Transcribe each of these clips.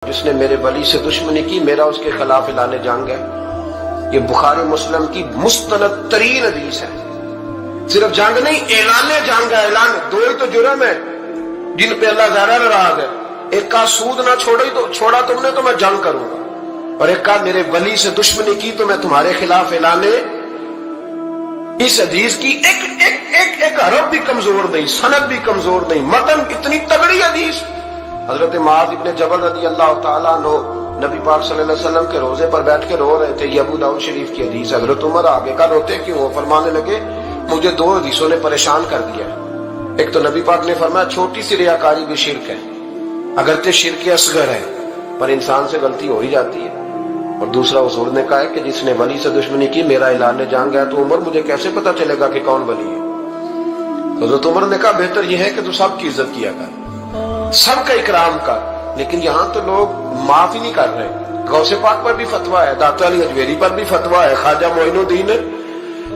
جس نے میرے ولی سے دشمنی کی میرا اس کے خلاف اعلان جنگ ہے۔ یہ بخاری مسلم کی مستند ترین حدیث ہے۔ صرف جنگ نہیں، اعلان جنگ ہے۔ اعلان دو ہی تو جرم ہے جن پہ اللہ زیادہ ناراض ہے۔ ایک کا سود نہ چھوڑا تم نے تو میں جنگ کروں گا، اور ایک کا میرے ولی سے دشمنی کی تو میں تمہارے خلاف اعلان۔ اس حدیث کی ایک حرف بھی کمزور نہیں، سند بھی کمزور نہیں، متن اتنی تگڑی حدیث۔ حضرت معاذ ابن جبل رضی اللہ تعالیٰ عنہ نبی پاک صلی اللہ علیہ وسلم کے روزے پر بیٹھ کے رو رہے تھے۔ یہ ابو داؤد شریف کی حدیث۔ حضرت عمر آگے کا روتے کیوں ہو؟ فرمانے لگے مجھے دو حدیثوں نے پریشان کر دیا۔ ایک تو نبی پاک نے فرمایا چھوٹی سی ریاکاری بھی شرک ہے، اگرچہ شرک اصغر ہے پر انسان سے غلطی ہو ہی جاتی ہے۔ اور دوسرا حضور نے کہا ہے کہ جس نے ولی سے دشمنی کی میرا اعلان جنگ ہے۔ تو عمر مجھے کیسے پتا چلے گا کہ کون ولی ہے؟ حضرت عمر نے کہا بہتر یہ ہے کہ تو سب کی عزت کیا کر، سب کا اکرام کر۔ لیکن یہاں تو لوگ معاف ہی نہیں کر رہے۔ غوث پاک پر بھی فتویٰ ہے، داتا علی اجمیری پر بھی فتویٰ ہے، خواجہ معین الدین ہے۔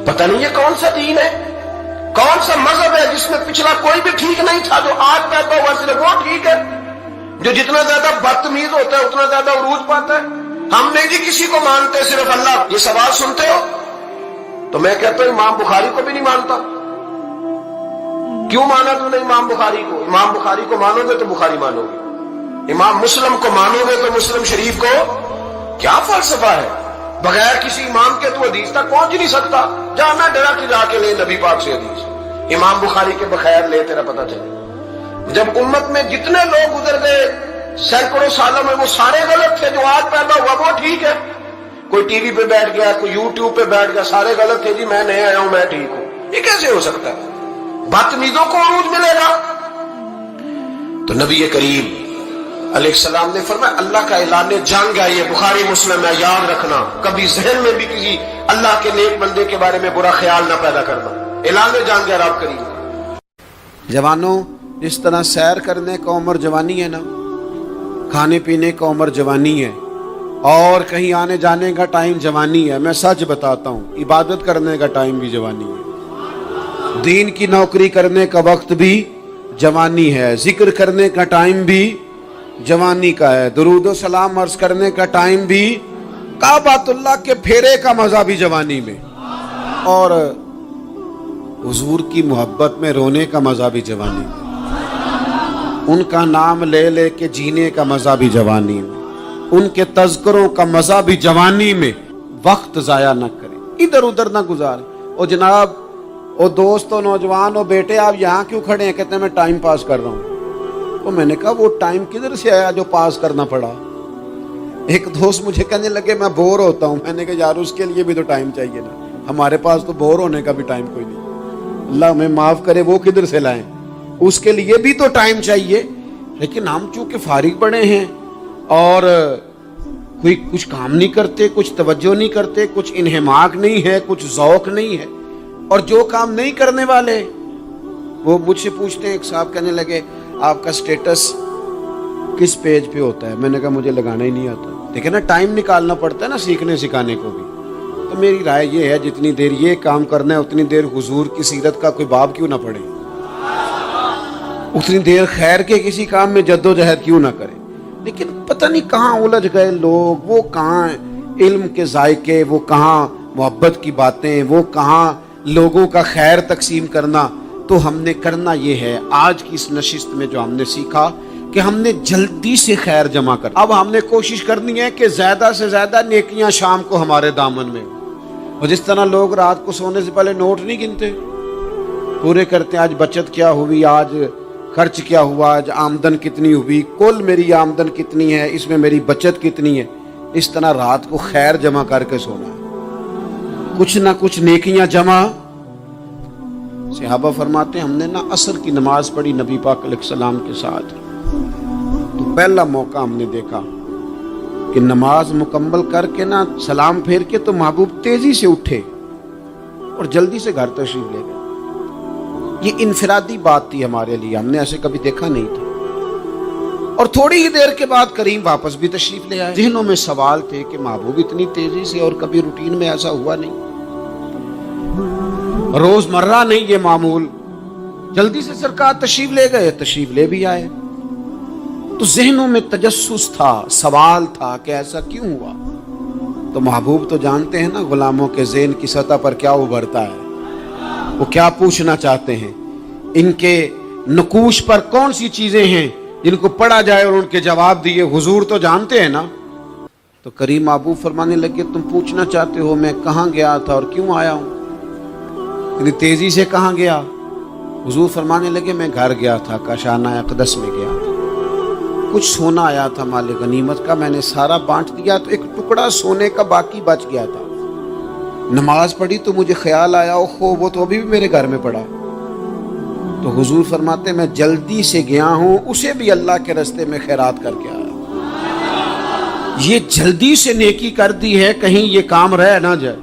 پتہ نہیں یہ کون سا دین ہے، کون سا مذہب ہے جس میں پچھلا کوئی بھی ٹھیک نہیں تھا، جو آج پیدا ہوا صرف وہ ٹھیک ہے، جو جتنا زیادہ بدتمیز ہوتا ہے اتنا زیادہ عروج پاتا ہے۔ ہم نہیں جی کسی کو مانتے، صرف اللہ۔ یہ سوال سنتے ہو تو میں کہتا ہوں امام بخاری کو بھی نہیں مانتا۔ کیوں مانا تو نے امام بخاری کو؟ امام بخاری کو مانو گے تو بخاری مانو گے، امام مسلم کو مانو گے تو مسلم شریف کو۔ کیا فلسفہ ہے؟ بغیر کسی امام کے تو حدیث تک پہنچ نہیں سکتا۔ جانا ڈائریکٹ جا کے لے نبی پاک سے حدیث، امام بخاری کے بغیر لے، تیرا پتہ چلے۔ جب امت میں جتنے لوگ گزر گئے سینکڑوں سالوں میں وہ سارے غلط تھے، جو آج پیدا ہوا وہ ٹھیک ہے۔ کوئی ٹی وی پہ بیٹھ گیا، کوئی یوٹیوب پہ بیٹھ گیا، سارے غلط تھے جی، میں نیا آیا ہوں میں ٹھیک ہوں۔ یہ کیسے ہو سکتا ہے؟ بدتمیزوں کو عروج ملے گا۔ تو نبی کریم علیہ السلام نے فرمایا اللہ کا اعلان جنگ ہے، یہ بخاری مسلم ہے، یاد رکھنا۔ کبھی ذہن میں بھی کسی اللہ کے نیک بندے کے بارے میں برا خیال نہ پیدا کرنا۔ اعلان جنگ ہے رب کریم۔ جوانوں، جس طرح سیر کرنے کا عمر جوانی ہے نا، کھانے پینے کا عمر جوانی ہے، اور کہیں آنے جانے کا ٹائم جوانی ہے۔ میں سچ بتاتا ہوں، عبادت کرنے کا ٹائم بھی جوانی ہے، دین کی نوکری کرنے کا وقت بھی جوانی ہے، ذکر کرنے کا ٹائم بھی جوانی کا ہے، درود و سلام عرض کرنے کا ٹائم بھی، کعبۃ اللہ کے پھیرے کا مزہ بھی جوانی میں، اور حضور کی محبت میں رونے کا مزہ بھی جوانی میں، ان کا نام لے لے کے جینے کا مزہ بھی جوانی میں، ان کے تذکروں کا مزہ بھی جوانی میں۔ وقت ضائع نہ کریں، ادھر ادھر نہ گزاریں۔ اور جناب او دوست و نوجوان و بیٹے، آپ یہاں کیوں کھڑے ہیں؟ کہتے ہیں میں ٹائم پاس کر رہا ہوں۔ تو میں نے کہا وہ ٹائم کدھر سے آیا جو پاس کرنا پڑا؟ ایک دوست مجھے کہنے لگے میں بور ہوتا ہوں۔ میں نے کہا یار اس کے لیے بھی تو ٹائم چاہیے نا، ہمارے پاس تو بور ہونے کا بھی ٹائم کوئی نہیں۔ اللہ ہمیں معاف کرے، وہ کدھر سے لائیں؟ اس کے لیے بھی تو ٹائم چاہیے۔ لیکن ہم چونکہ فارغ پڑے ہیں اور کوئی کچھ کام نہیں کرتے، کچھ توجہ نہیں کرتے، کچھ انہماک نہیں ہے، کچھ ذوق نہیں ہے، اور جو کام نہیں کرنے والے وہ مجھ سے پوچھتے ہیں۔ ایک صاحب کہنے لگے آپ کا سٹیٹس کس پیج پہ ہوتا ہے؟ میں نے کہا مجھے لگانا ہی نہیں آتا۔ دیکھیں نا، ٹائم نکالنا پڑتا ہے نا سیکھنے سکھانے کو بھی۔ تو میری رائے یہ ہے جتنی دیر یہ کام کرنا ہے اتنی دیر حضور کی سیرت کا کوئی باب کیوں نہ پڑھیں، اتنی دیر خیر کے کسی کام میں جد و جہد کیوں نہ کریں۔ لیکن پتہ نہیں کہاں الجھ گئے لوگ، وہ کہاں علم کے ذائقے، وہ کہاں محبت کی باتیں، وہ کہاں لوگوں کا خیر تقسیم کرنا۔ تو ہم نے کرنا یہ ہے، آج کی اس نشست میں جو ہم نے سیکھا کہ ہم نے جلدی سے خیر جمع کر، اب ہم نے کوشش کرنی ہے کہ زیادہ سے زیادہ نیکیاں شام کو ہمارے دامن میں ہوں۔ اور جس طرح لوگ رات کو سونے سے پہلے نوٹ نہیں گنتے، پورے کرتے ہیں آج بچت کیا ہوئی، آج خرچ کیا ہوا، آج آمدن کتنی ہوئی، کل میری آمدن کتنی ہے، اس میں میری بچت کتنی ہے۔ اس طرح رات کو خیر جمع کر کے سونا ہے، کچھ نہ کچھ نیکیاں جمع۔ صحابہ فرماتے ہیں ہم نے نا عصر کی نماز پڑھی نبی پاک علیہ السلام کے ساتھ، تو پہلا موقع ہم نے دیکھا کہ نماز مکمل کر کے نا سلام پھیر کے تو محبوب تیزی سے اٹھے اور جلدی سے گھر تشریف لے گئے۔ یہ انفرادی بات تھی ہمارے لیے، ہم نے ایسے کبھی دیکھا نہیں تھا۔ اور تھوڑی ہی دیر کے بعد کریم واپس بھی تشریف لے آئے۔ ذہنوں میں سوال تھے کہ محبوب اتنی تیزی سے، اور کبھی روٹین میں ایسا ہوا نہیں، روز مرہ نہیں یہ معمول۔ جلدی سے سرکار تشریف لے گئے، تشریف لے بھی آئے۔ تو ذہنوں میں تجسس تھا، سوال تھا کہ ایسا کیوں ہوا؟ تو محبوب تو جانتے ہیں نا غلاموں کے ذہن کی سطح پر کیا ابھرتا ہے، وہ کیا پوچھنا چاہتے ہیں، ان کے نقوش پر کون سی چیزیں ہیں جن کو پڑھا جائے اور ان کے جواب دیے۔ حضور تو جانتے ہیں نا۔ تو کریم محبوب فرمانے لگے تم پوچھنا چاہتے ہو میں کہاں گیا تھا اور کیوں آیا ہوں، اتنی تیزی سے کہاں گیا؟ حضور فرمانے لگے میں گھر گیا تھا، کاشانہ اقدس میں گیا تھا، کچھ سونا آیا تھا مال غنیمت کا، میں نے سارا بانٹ دیا تو ایک ٹکڑا سونے کا باقی بچ گیا تھا، نماز پڑھی تو مجھے خیال آیا اوہو وہ تو ابھی بھی میرے گھر میں پڑا۔ تو حضور فرماتے میں جلدی سے گیا ہوں، اسے بھی اللہ کے راستے میں خیرات کر کے آیا۔ یہ جلدی سے نیکی کر دی ہے کہیں یہ کام رہ نہ جائے۔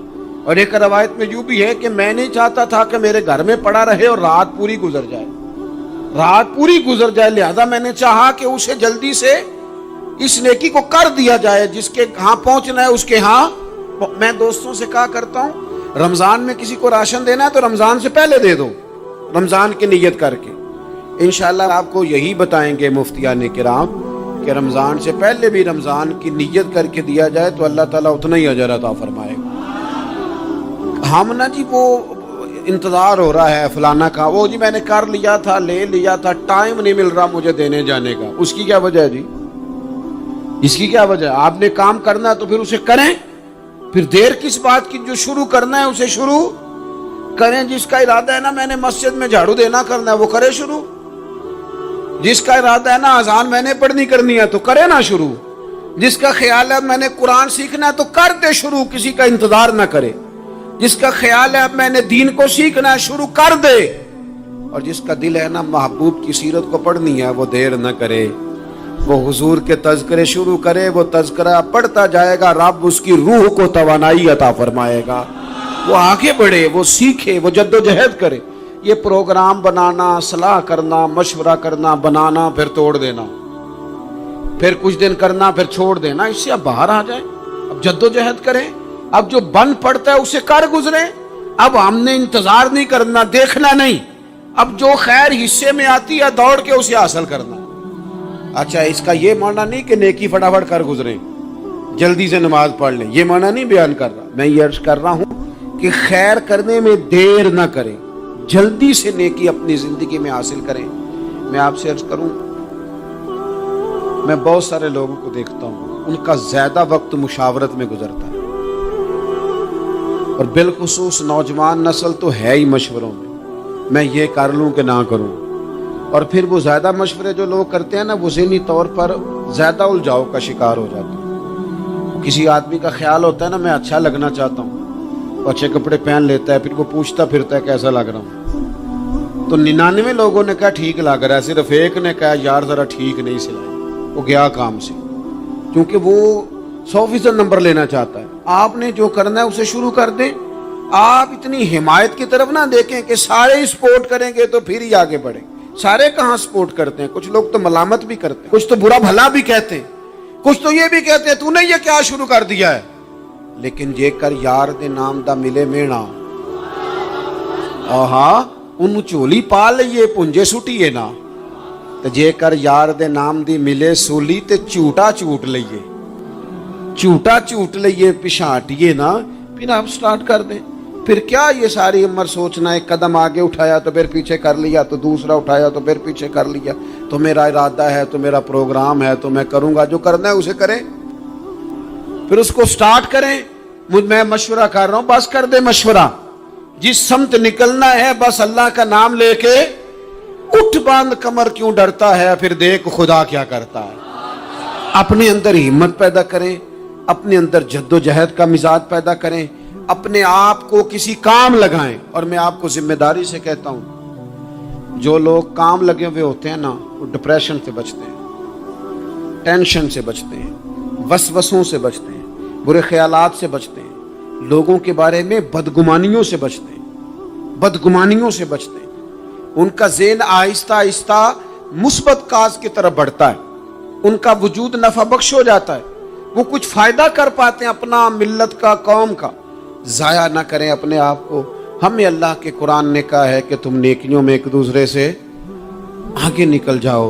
اور ایک روایت میں یوں بھی ہے کہ میں نہیں چاہتا تھا کہ میرے گھر میں پڑا رہے اور رات پوری گزر جائے، لہذا میں نے چاہا کہ اسے جلدی سے اس نیکی کو کر دیا جائے، جس کے ہاں پہنچنا ہے اس کے ہاں۔ میں دوستوں سے کہا کرتا ہوں رمضان میں کسی کو راشن دینا ہے تو رمضان سے پہلے دے دو، رمضان کی نیت کر کے۔ انشاءاللہ آپ کو یہی بتائیں گے مفتیان کرام کہ رمضان سے پہلے بھی رمضان کی نیت کر کے دیا جائے تو اللہ تعالیٰ اتنا ہی اجر عطا فرمائے گا۔ ہم نا جی وہ انتظار ہو رہا ہے فلانا کا، وہ جی میں نے کر لیا تھا، لے لیا تھا، ٹائم نہیں مل رہا مجھے دینے جانے کا۔ اس کی کیا وجہ ہے جی؟ اس کی کیا وجہ ہے؟ آپ نے کام کرنا ہے تو پھر اسے کریں، پھر دیر کس بات کی؟ جو شروع کرنا ہے اسے شروع کریں۔ جس کا ارادہ ہے نا میں نے مسجد میں جھاڑو دینا کرنا ہے وہ کرے شروع، جس کا ارادہ ہے نا اذان میں نے پڑھنی کرنی ہے تو کرے نا شروع، جس کا خیال ہے میں نے قرآن سیکھنا ہے تو کر دے شروع، کسی کا انتظار نہ کرے، جس کا خیال ہے اب میں نے دین کو سیکھنا ہے شروع کر دے، اور جس کا دل ہے نا محبوب کی سیرت کو پڑھنی ہے وہ دیر نہ کرے، وہ حضور کے تذکرے شروع کرے، وہ تذکرہ پڑھتا جائے گا، رب اس کی روح کو توانائی عطا فرمائے گا، وہ آگے بڑھے، وہ سیکھے، وہ جد و جہد کرے۔ یہ پروگرام بنانا، صلاح کرنا، مشورہ کرنا، بنانا پھر توڑ دینا، پھر کچھ دن کرنا پھر چھوڑ دینا، اس سے اب باہر آ جائیں، اب جد و جہد کریں، اب جو بن پڑتا ہے اسے کر گزریں۔ اب ہم نے انتظار نہیں کرنا، دیکھنا نہیں، اب جو خیر حصے میں آتی ہے دوڑ کے اسے حاصل کرنا۔ اچھا اس کا یہ معنی نہیں کہ نیکی فٹافٹ کر گزریں، جلدی سے نماز پڑھ لیں، یہ معنی نہیں بیان کر رہا، میں یہ عرض کر رہا ہوں کہ خیر کرنے میں دیر نہ کریں، جلدی سے نیکی اپنی زندگی میں حاصل کریں۔ میں آپ سے عرض کروں، میں بہت سارے لوگوں کو دیکھتا ہوں ان کا زیادہ وقت مشاورت میں گزرتا ہے، اور بالخصوص نوجوان نسل تو ہے ہی مشوروں میں یہ کر لوں کہ نہ کروں، اور پھر وہ زیادہ مشورے جو لوگ کرتے ہیں نا وہ ذہنی طور پر زیادہ الجھاؤ کا شکار ہو جاتے ہیں۔ کسی آدمی کا خیال ہوتا ہے نا میں اچھا لگنا چاہتا ہوں، وہ اچھے کپڑے پہن لیتا ہے، پھر وہ پوچھتا پھرتا ہے کیسا لگ رہا ہوں، تو 99 لوگوں نے کہا ٹھیک لگ رہا ہے، صرف ایک نے کہا یار ذرا ٹھیک نہیں سلائی، وہ گیا کام سے، کیونکہ وہ 100% نمبر لینا چاہتا ہے۔ آپ نے جو کرنا ہے اسے شروع کر دیں، آپ اتنی حمایت کی طرف نہ دیکھیں کہ سارے سپورٹ کریں گے تو پھر ہی آگے بڑھیں۔ سارے کہاں سپورٹ کرتے ہیں، کچھ لوگ تو ملامت بھی کرتے ہیں، کچھ تو برا بھلا بھی کہتے ہیں، کچھ تو یہ بھی کہتے ہیں تو نے یہ کیا شروع کر دیا ہے۔ لیکن جے کر یار دے نام دا ملے مینا، آہا ان چولی پا لئیے پنجے سٹیے نا، تے جے کر یار دے نام دی ملے سولی تے چوٹا چوٹ لئیے پچھاٹیے نا، پھر آپ سٹارٹ کر دیں۔ پھر کیا یہ ساری عمر سوچنا ہے، قدم آگے اٹھایا تو پھر پیچھے کر لیا، تو دوسرا اٹھایا تو پھر پیچھے کر لیا، تو میرا ارادہ ہے، تو میرا پروگرام ہے، تو میں کروں گا، جو کرنا ہے اسے کریں، پھر اس کو سٹارٹ کریں۔ میں مشورہ کر رہا ہوں، بس کر دے مشورہ، جس سمت نکلنا ہے بس اللہ کا نام لے کے اٹھ، باندھ کمر کیوں ڈرتا ہے، پھر دیکھ خدا کیا کرتا ہے۔ اپنے اندر ہمت پیدا کریں، اپنے اندر جد و جہد کا مزاج پیدا کریں، اپنے آپ کو کسی کام لگائیں۔ اور میں آپ کو ذمہ داری سے کہتا ہوں، جو لوگ کام لگے ہوئے ہوتے ہیں نا وہ ڈپریشن سے بچتے ہیں، ٹینشن سے بچتے ہیں، وسوسوں سے بچتے ہیں، برے خیالات سے بچتے ہیں، لوگوں کے بارے میں بدگمانیوں سے بچتے ہیں، ان کا ذہن آہستہ آہستہ مثبت کاز کی طرف بڑھتا ہے، ان کا وجود نفع بخش ہو جاتا ہے، وہ کچھ فائدہ کر پاتے ہیں اپنا، ملت کا، قوم کا۔ ضائع نہ کریں اپنے آپ کو۔ ہمیں اللہ کے قرآن نے کہا ہے کہ تم نیکیوں میں ایک دوسرے سے آگے نکل جاؤ،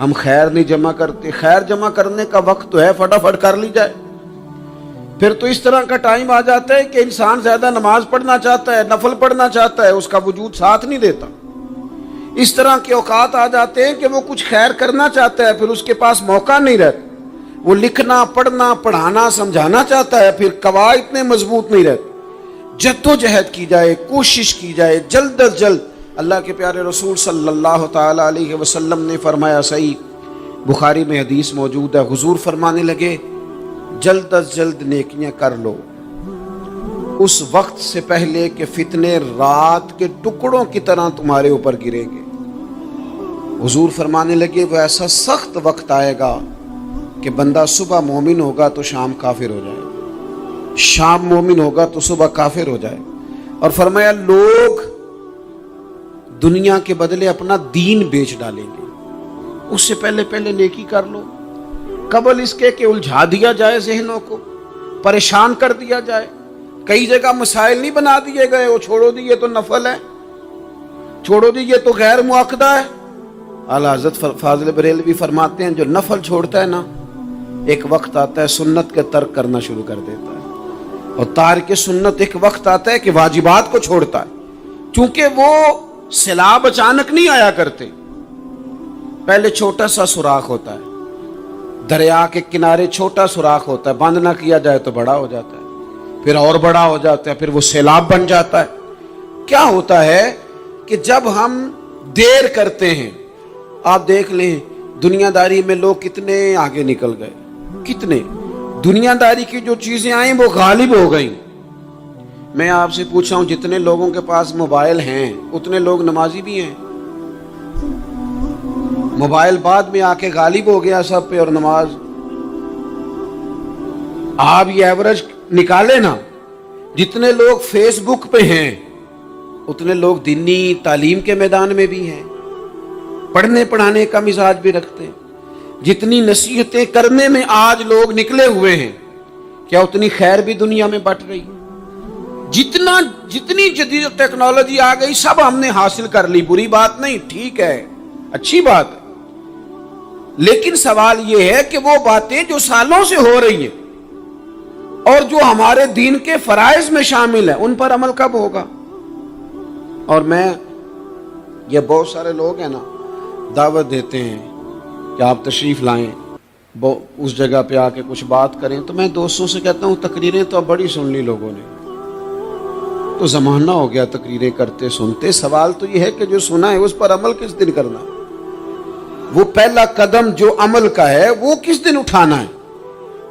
ہم خیر نہیں جمع کرتے. خیر جمع کرنے کا وقت تو ہے, فٹافٹ کر لی جائے. پھر تو اس طرح کا ٹائم آ جاتا ہے کہ انسان زیادہ نماز پڑھنا چاہتا ہے, نفل پڑھنا چاہتا ہے, اس کا وجود ساتھ نہیں دیتا. اس طرح کے اوقات آ جاتے ہیں کہ وہ کچھ خیر کرنا چاہتا ہے, پھر اس کے پاس موقع نہیں رہتا. وہ لکھنا, پڑھنا, پڑھانا, سمجھانا چاہتا ہے, پھر قواعد اتنے مضبوط نہیں رہتے. جد و جہد کی جائے, کوشش کی جائے, جلد از جلد. اللہ کے پیارے رسول صلی اللہ تعالی علیہ وسلم نے فرمایا, صحیح بخاری میں حدیث موجود ہے, حضور فرمانے لگے جلد از جلد نیکیاں کر لو اس وقت سے پہلے کہ فتنے رات کے ٹکڑوں کی طرح تمہارے اوپر گریں گے. حضور فرمانے لگے وہ ایسا سخت وقت آئے گا کہ بندہ صبح مومن ہوگا تو شام کافر ہو جائے, شام مومن ہوگا تو صبح کافر ہو جائے. اور فرمایا لوگ دنیا کے بدلے اپنا دین بیچ ڈالیں گے. اس سے پہلے نیکی کر لو, قبل اس کے کہ الجھا دیا جائے ذہنوں کو, پریشان کر دیا جائے. کئی جگہ مسائل نہیں بنا دیے گئے, وہ چھوڑو دی یہ تو نفل ہے, چھوڑو دی یہ تو غیر معقدہ ہے. اعلیٰ حضرت فاضل بریلوی فرماتے ہیں جو نفل چھوڑتا ہے نا, ایک وقت آتا ہے سنت کے ترک کرنا شروع کر دیتا ہے. اور تارک سنت ایک وقت آتا ہے کہ واجبات کو چھوڑتا ہے. چونکہ وہ سیلاب اچانک نہیں آیا کرتے, پہلے چھوٹا سا سوراخ ہوتا ہے, دریا کے کنارے چھوٹا سوراخ ہوتا ہے, بند نہ کیا جائے تو بڑا ہو جاتا ہے, پھر اور بڑا ہو جاتا ہے, پھر وہ سیلاب بن جاتا ہے. کیا ہوتا ہے کہ جب ہم دیر کرتے ہیں, آپ دیکھ لیں دنیا داری میں لوگ کتنے آگے نکل گئے, کتنے دنیا داری کی جو چیزیں آئیں وہ غالب ہو گئیں. میں آپ سے پوچھا ہوں جتنے لوگوں کے پاس موبائل ہیں اتنے لوگ نمازی بھی ہیں. موبائل بعد میں آ کے غالب ہو گیا سب پہ, اور نماز آپ یہ ایوریج نکالے نا, جتنے لوگ فیس بک پہ ہیں اتنے لوگ دینی تعلیم کے میدان میں بھی ہیں, پڑھنے پڑھانے کا مزاج بھی رکھتے ہیں. جتنی نصیحتیں کرنے میں آج لوگ نکلے ہوئے ہیں, کیا اتنی خیر بھی دنیا میں بٹ رہی؟ جتنی جدید ٹیکنالوجی آ گئی سب ہم نے حاصل کر لی, بری بات نہیں, ٹھیک ہے, اچھی بات ہے. لیکن سوال یہ ہے کہ وہ باتیں جو سالوں سے ہو رہی ہیں اور جو ہمارے دین کے فرائض میں شامل ہیں ان پر عمل کب ہوگا؟ اور میں یہ بہت سارے لوگ ہیں نا دعوت دیتے ہیں کہ آپ تشریف لائیں, اس جگہ پہ آ کے کچھ بات کریں, تو میں دوستوں سے کہتا ہوں تقریریں تو اب بڑی سن لی لوگوں نے, تو زمانہ ہو گیا تقریریں کرتے سنتے. سوال تو یہ ہے کہ جو سنا ہے اس پر عمل کس دن کرنا ہے؟ وہ پہلا قدم جو عمل کا ہے وہ کس دن اٹھانا ہے؟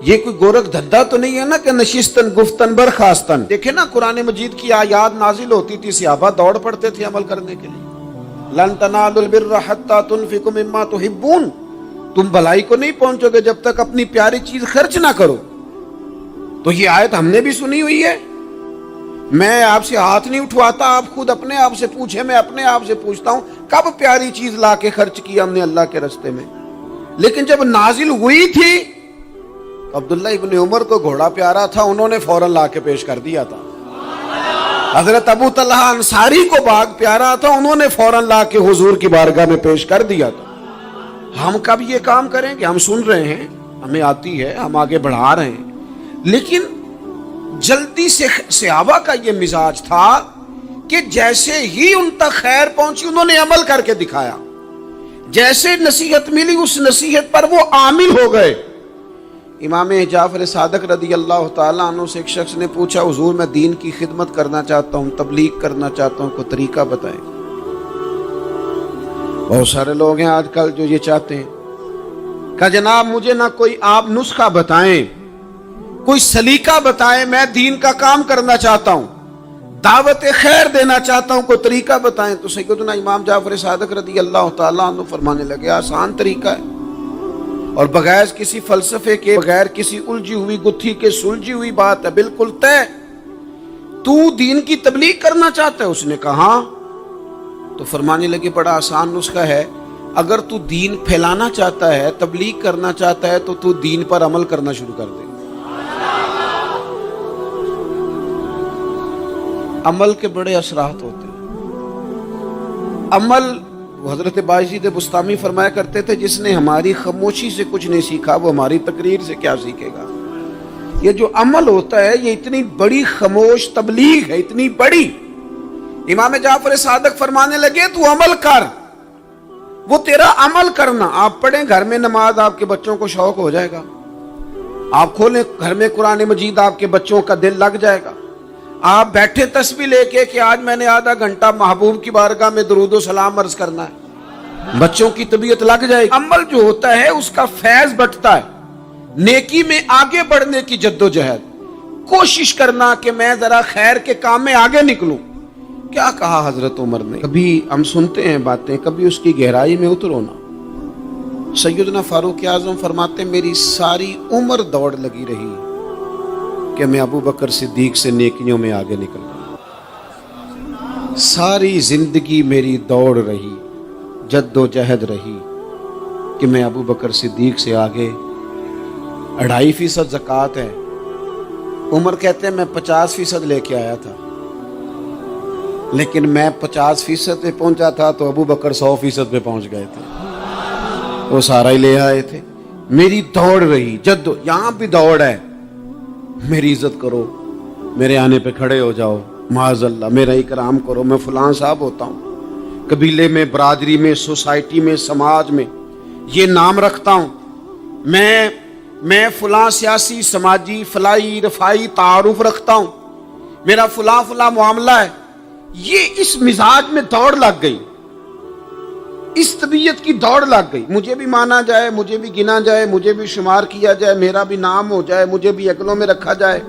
یہ کوئی گورکھ دھندا تو نہیں ہے نا کہ نشستن گفتن برخاستن. دیکھیں نا قرآن مجید کی آیات نازل ہوتی تھی, صحابہ دوڑ پڑتے تھے عمل کرنے کے لیے. لن تنالوا البر حتى تنفقوا مما تحبون, تم بھلائی کو نہیں پہنچو گے جب تک اپنی پیاری چیز خرچ نہ کرو. تو یہ آیت ہم نے بھی سنی ہوئی ہے. میں آپ سے ہاتھ نہیں اٹھواتا, آپ خود اپنے آپ سے پوچھیں, میں اپنے آپ سے پوچھتا ہوں کب پیاری چیز لا کے خرچ کیا ہم نے اللہ کے راستے میں؟ لیکن جب نازل ہوئی تھی عبداللہ ابن عمر کو گھوڑا پیارا تھا, انہوں نے فوراً لا کے پیش کر دیا تھا. حضرت ابو طلحہ انصاری کو باغ پیارا تھا, انہوں نے فوراً لا کے حضور کی بارگاہ میں پیش کر دیا تھا. ہم کب یہ کام کریں کہ ہم سن رہے ہیں, ہمیں آتی ہے, ہم آگے بڑھا رہے ہیں, لیکن جلدی سے صحابہ کا یہ مزاج تھا کہ جیسے ہی ان تک خیر پہنچی انہوں نے عمل کر کے دکھایا. جیسے نصیحت ملی اس نصیحت پر وہ عامل ہو گئے. امام جعفر صادق رضی اللہ تعالیٰ عنہ سے ایک شخص نے پوچھا, حضور میں دین کی خدمت کرنا چاہتا ہوں, تبلیغ کرنا چاہتا ہوں, کوئی طریقہ بتائیں. بہت سارے لوگ ہیں آج کل جو یہ چاہتے ہیں کہ جناب مجھے نہ کوئی آپ نسخہ بتائیں, کوئی سلیقہ بتائیں, میں دین کا کام کرنا چاہتا ہوں, دعوت خیر دینا چاہتا ہوں, کوئی طریقہ بتائیں. تو سیدنا امام جعفر صادق رضی اللہ تعالیٰ عنہ فرمانے لگے آسان طریقہ ہے, اور بغیر کسی فلسفے کے, بغیر کسی الجھی ہوئی گتھی کے سلجھی ہوئی بات ہے, بالکل طے. تو دین کی تبلیغ کرنا چاہتا ہے؟ اس نے کہا. تو فرمانے لگے بڑا آسان نسخہ ہے, اگر تو دین پھیلانا چاہتا ہے, تبلیغ کرنا چاہتا ہے, تو دین پر عمل کرنا شروع کر دے. عمل کے بڑے اثرات ہوتے ہیں. عمل حضرت باجید بستامی فرمایا کرتے تھے جس نے ہماری خاموشی سے کچھ نہیں سیکھا وہ ہماری تقریر سے کیا سیکھے گا. یہ جو عمل ہوتا ہے یہ اتنی بڑی خاموش تبلیغ ہے، اتنی بڑی. امام جعفر صادق فرمانے لگے تو عمل کر، وہ تیرا عمل کرنا. آپ پڑھیں گھر میں نماز، آپ کے بچوں کو شوق ہو جائے گا. آپ کھولیں گھر میں قرآن مجید، آپ کے بچوں کا دل لگ جائے گا. آپ بیٹھے تسبیح لے کے کہ آج میں نے آدھا گھنٹہ محبوب کی بارگاہ میں درود و سلام عرض کرنا ہے، بچوں کی طبیعت لگ جائے گی. عمل جو ہوتا ہے اس کا فیض بٹتا ہے. نیکی میں آگے بڑھنے کی جدوجہد، کوشش کرنا کہ میں ذرا خیر کے کام میں آگے نکلوں. کیا کہا حضرت عمر نے؟ کبھی ہم سنتے ہیں باتیں، کبھی اس کی گہرائی میں اترو نا. سیدنا فاروق اعظم فرماتے میری ساری عمر دوڑ لگی رہی کہ میں ابو بکر صدیق سے نیکیوں میں آگے نکل گیا. ساری زندگی میری دوڑ رہی، جد و جہد رہی کہ میں ابو بکر صدیق سے آگے. 2.5% زکوٰۃ ہے. عمر کہتے ہیں میں 50% لے کے آیا تھا، لیکن میں 50% پہ پہنچا تھا تو ابو بکر 100% پہ پہنچ گئے تھے، وہ سارا ہی لے آئے تھے. میری دوڑ رہی، یہاں بھی دوڑ ہے. میری عزت کرو، میرے آنے پہ کھڑے ہو جاؤ، معاذ اللہ میرا اکرام کرو، میں فلاں صاحب ہوتا ہوں، قبیلے میں، برادری میں، سوسائٹی میں، سماج میں یہ نام رکھتا ہوں، میں فلاں سیاسی، سماجی، فلائی، رفائی تعارف رکھتا ہوں، میرا فلاں معاملہ ہے. یہ اس مزاج میں دوڑ لگ گئی، اس طبیعت کی دوڑ لگ گئی. مجھے بھی مانا جائے، مجھے بھی گنا جائے، مجھے بھی شمار کیا جائے، میرا بھی نام ہو جائے، مجھے بھی اگلوں میں رکھا جائے،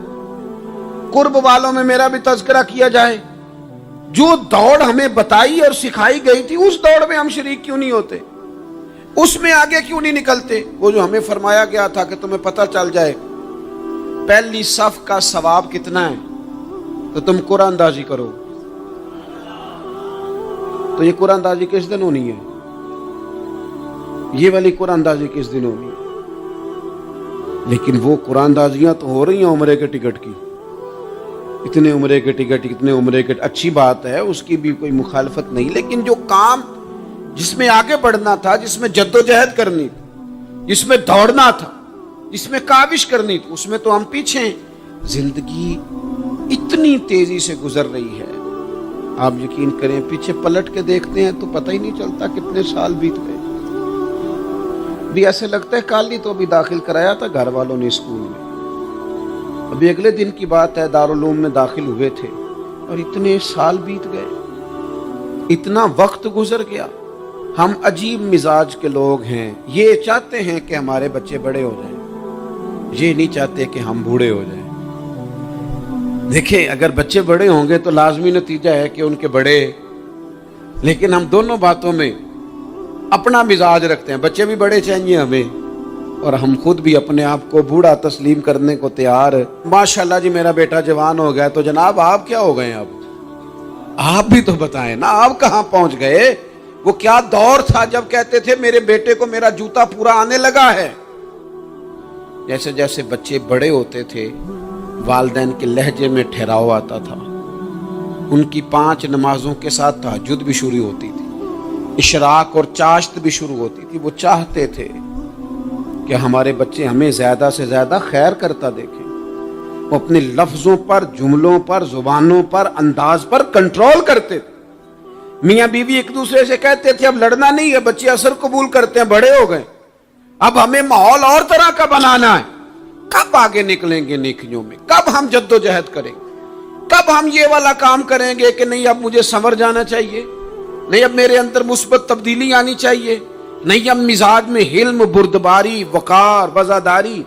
قرب والوں میں میرا بھی تذکرہ کیا جائے. جو دوڑ ہمیں بتائی اور سکھائی گئی تھی اس دوڑ میں ہم شریک کیوں نہیں ہوتے؟ اس میں آگے کیوں نہیں نکلتے؟ وہ جو ہمیں فرمایا گیا تھا کہ تمہیں پتہ چل جائے پہلی صف کا ثواب کتنا ہے تو تم قرآن اندازی کرو. تو یہ قرآن اندازی کس دن ہونی ہے؟ یہ والی قرآن اندازی کس دن ہونی ہے؟ لیکن وہ قرآن اندازیاں تو ہو رہی ہیں عمرے کے ٹکٹ کی. اتنے عمرے کے ٹکٹ، اتنے عمرے کے، اچھی بات ہے، اس کی بھی کوئی مخالفت نہیں. لیکن جو کام جس میں آگے بڑھنا تھا، جس میں جد و جہد کرنی تھی، جس میں دوڑنا تھا، جس میں کاوش کرنی تھی، اس میں تو ہم پیچھے ہیں. زندگی اتنی تیزی سے گزر رہی ہے، آپ یقین کریں پیچھے پلٹ کے دیکھتے ہیں تو پتہ ہی نہیں چلتا کتنے سال بیت گئے. بھی ایسے لگتا ہے کل ہی تو ابھی داخل کرایا تھا گھر والوں نے اسکول میں، ابھی اگلے دن کی بات ہے دارالعلوم میں داخل ہوئے تھے اور اتنے سال بیت گئے، اتنا وقت گزر گیا. ہم عجیب مزاج کے لوگ ہیں. یہ چاہتے ہیں کہ ہمارے بچے بڑے ہو جائیں، یہ نہیں چاہتے کہ ہم بوڑھے ہو جائیں. دیکھیں اگر بچے بڑے ہوں گے تو لازمی نتیجہ ہے کہ ان کے بڑے، لیکن ہم دونوں باتوں میں اپنا مزاج رکھتے ہیں. بچے بھی بڑے چاہیے ہمیں اور ہم خود بھی اپنے آپ کو بوڑھا تسلیم کرنے کو تیار. ماشاءاللہ جی میرا بیٹا جوان ہو گیا، تو جناب آپ کیا ہو گئے؟ اب آپ بھی تو بتائیں نا، آپ کہاں پہنچ گئے؟ وہ کیا دور تھا جب کہتے تھے میرے بیٹے کو میرا جوتا پورا آنے لگا ہے. جیسے جیسے بچے بڑے ہوتے تھے والدین کے لہجے میں ٹھہراؤ آتا تھا. ان کی 5 نمازوں کے ساتھ تہجد بھی شروع ہوتی تھی، اشراق اور چاشت بھی شروع ہوتی تھی. وہ چاہتے تھے کہ ہمارے بچے ہمیں زیادہ سے زیادہ خیر کرتا دیکھیں. وہ اپنے لفظوں پر، جملوں پر، زبانوں پر، انداز پر کنٹرول کرتے تھے. میاں بیوی ایک دوسرے سے کہتے تھے اب لڑنا نہیں ہے، بچے اثر قبول کرتے ہیں، بڑے ہو گئے، اب ہمیں ماحول اور طرح کا بنانا ہے. کب آگے نکلیں گے نیکیوں میں؟ کب ہم جد و جہد کریں گے؟ کب ہم یہ والا کام کریں گے کہ نہیں اب مجھے سنور جانا چاہیے، نہیں اب میرے اندر مثبت تبدیلی آنی چاہیے، نہیں اب مزاج میں حلم، بردباری، وقار، وزاداری،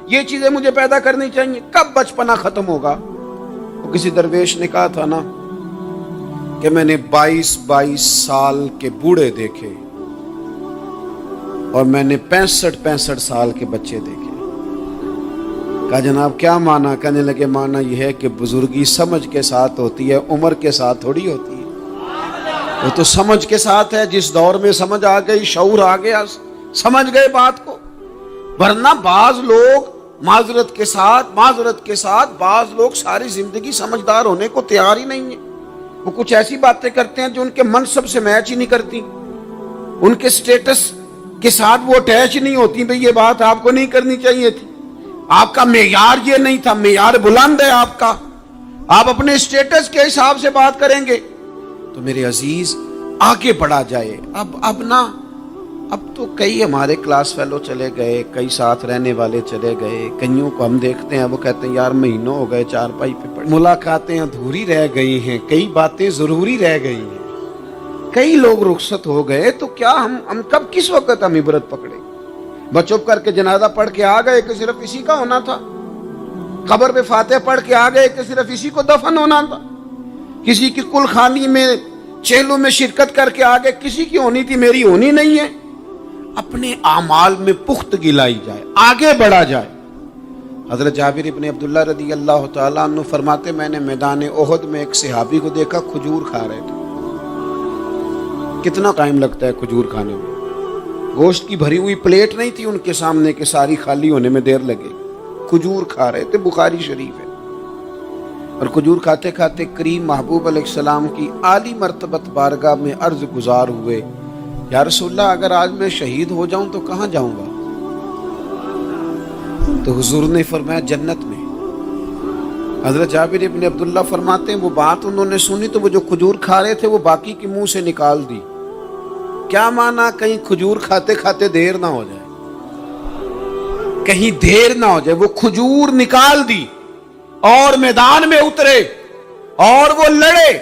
یہ چیزیں مجھے پیدا کرنی چاہیے؟ کب بچپنا ختم ہوگا؟ وہ کسی درویش نے کہا تھا نا کہ میں نے 22 سال کے بوڑھے دیکھے اور میں نے 65 سال کے بچے دیکھے. کہا جناب کیا مانا؟ کہنے لگے مانا یہ ہے کہ بزرگی سمجھ کے ساتھ ہوتی ہے، عمر کے ساتھ تھوڑی ہوتی ہے. وہ تو سمجھ کے ساتھ ہے، جس دور میں سمجھ آ گئی، شعور آ گیا، سمجھ گئے بات کو. ورنہ بعض لوگ معذرت کے ساتھ بعض لوگ ساری زندگی سمجھدار ہونے کو تیار ہی نہیں ہیں. وہ کچھ ایسی باتیں کرتے ہیں جو ان کے منصب سے میچ ہی نہیں کرتی. ان کے سٹیٹس کے ساتھ وہ اٹیچ نہیں ہوتی. بھئی یہ بات آپ کو نہیں کرنی چاہیے تھی, آپ کا معیار یہ نہیں تھا, معیار بلند ہے آپ کا, آپ اپنے سٹیٹس کے حساب سے بات کریں گے. تو میرے عزیز آگے بڑھا جائے. اب تو کئی ہمارے کلاس فیلو چلے گئے, کئی ساتھ رہنے والے چلے گئے, کئیوں کو ہم دیکھتے ہیں وہ کہتے ہیں یار مہینوں ہو گئے چارپائی پہ پڑے, ملاقاتیں ادھوری رہ گئی ہیں, کئی باتیں ضروری رہ گئی ہیں, کئی لوگ رخصت ہو گئے, تو کیا ہم کب کس وقت ہم عبرت پکڑے؟ بس چپ کر کے جنازہ پڑھ کے آ گئے کہ صرف اسی کا ہونا تھا, قبر پہ فاتحہ پڑھ کے آ گئے کہ صرف اسی کو دفن ہونا تھا, کسی کی کل خانی میں چہلوں میں شرکت کر کے آ گئے, کسی کی ہونی تھی میری ہونی نہیں ہے. اپنے اعمال میں پختگی لائی جائے, آگے بڑھا جائے. حضرت جابر ابن عبداللہ رضی اللہ تعالیٰ عنہ فرماتے میں نے میدان احد میں ایک صحابی کو دیکھا کھجور کھا رہے تھے. کتنا ٹائم لگتا ہے کھجور کھانے میں؟ گوشت کی بھری ہوئی پلیٹ نہیں تھی ان کے سامنے کہ ساری خالی ہونے میں دیر لگے. کھجور کھا رہے تھے, بخاری شریف ہے. اور کھجور کھاتے کھاتے کریم محبوب علیہ السلام کی عالی مرتبت بارگاہ میں عرض گزار ہوئے, یا رسول اللہ اگر آج میں شہید ہو جاؤں تو کہاں جاؤں گا؟ تو حضور نے فرمایا جنت میں. حضرت جابر ابن عبداللہ فرماتے ہیں وہ بات انہوں نے سنی تو وہ جو کھجور کھا رہے تھے وہ باقی کے منہ سے نکال دی. کیا مانا کہیں کھجور کھاتے کھاتے دیر نہ ہو جائے, کہیں دیر نہ ہو جائے. وہ کھجور نکال دی اور میدان میں اترے اور وہ لڑے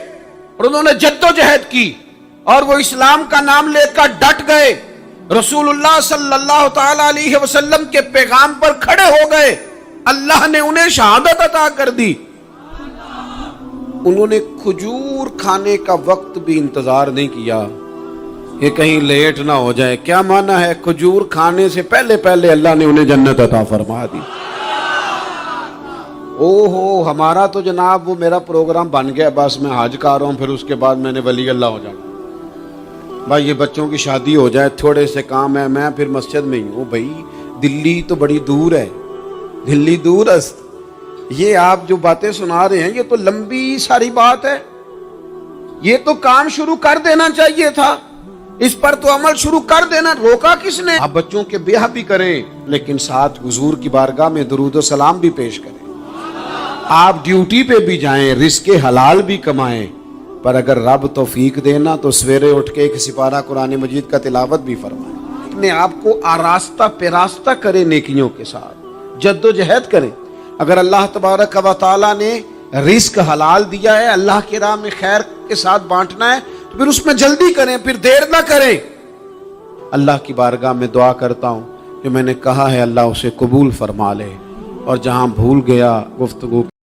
اور انہوں نے جدوجہد کی اور وہ اسلام کا نام لے کر ڈٹ گئے, رسول اللہ صلی اللہ تعالی علیہ وسلم کے پیغام پر کھڑے ہو گئے, اللہ نے انہیں شہادت عطا کر دی. انہوں نے کھجور کھانے کا وقت بھی انتظار نہیں کیا کہ کہیں لیٹ نہ ہو جائے. کیا معنی ہے؟ کھجور کھانے سے پہلے پہلے اللہ نے انہیں جنت عطا فرما دی. اوہو, ہمارا تو جناب وہ میرا پروگرام بن گیا, بس میں حج کر رہا ہوں, پھر اس کے بعد میں نے ولی اللہ ہو جانا. بھائی یہ بچوں کی شادی ہو جائے, تھوڑے سے کام ہے, میں پھر مسجد میں ہی ہوں. بھائی دلی تو بڑی دور ہے, دلی دور است. یہ آپ جو باتیں سنا رہے ہیں یہ تو لمبی ساری بات ہے, یہ تو کام شروع کر دینا چاہیے تھا, اس پر تو عمل شروع کر دینا, روکا کس نے؟ آپ بچوں کے بیاہ بھی کریں لیکن ساتھ حضور کی بارگاہ میں درود و سلام بھی پیش کریں. آپ ڈیوٹی پہ بھی جائیں, رزق حلال بھی کمائیں, پر اگر رب توفیق دینا تو سویرے اٹھ کے ایک سپارہ قرآن مجید کا تلاوت بھی فرمائیں. اپنے آپ کو آراستہ پیراستہ کریں, نیکیوں کے ساتھ جد و جہد کریں. اگر اللہ تبارک و تعالیٰ نے رزق حلال دیا ہے, اللہ کی راہ میں خیر کے ساتھ بانٹنا ہے, تو پھر اس میں جلدی کریں, پھر دیر نہ کریں. اللہ کی بارگاہ میں دعا کرتا ہوں جو میں نے کہا ہے اللہ اسے قبول فرما لے, اور جہاں بھول گیا گفتگو